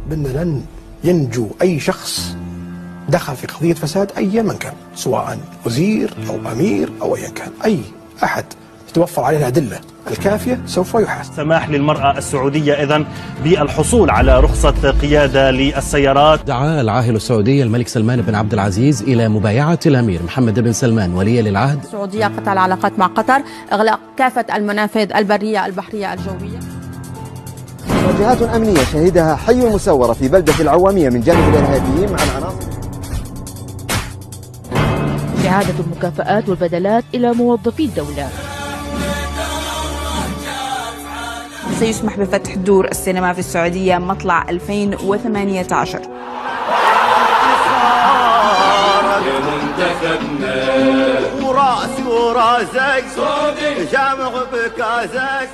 بأن لن ينجو أي شخص دخل في قضية فساد أي من كان، سواء وزير أو أمير أو أيا كان، أي أحد تتوفر عليه الأدلة الكافية سوف يحاسب. سماح للمرأة السعودية إذن بالحصول على رخصة قيادة للسيارات. دعا العاهل السعودي الملك سلمان بن عبد العزيز إلى مبايعة الأمير محمد بن سلمان ولي للعهد. السعودية قطع العلاقات مع قطر، إغلاق كافة المنافذ البرية البحرية الجوية. مواجهات أمنية شهدها حي مسورة في بلدة العوامية من جانب الإرهابيين مع العناصر. إعادة المكافآت والبدلات إلى موظفي الدولة. سيسمح بفتح دور السينما في السعودية مطلع 2018. وراسي وراسك جامع بكاسك.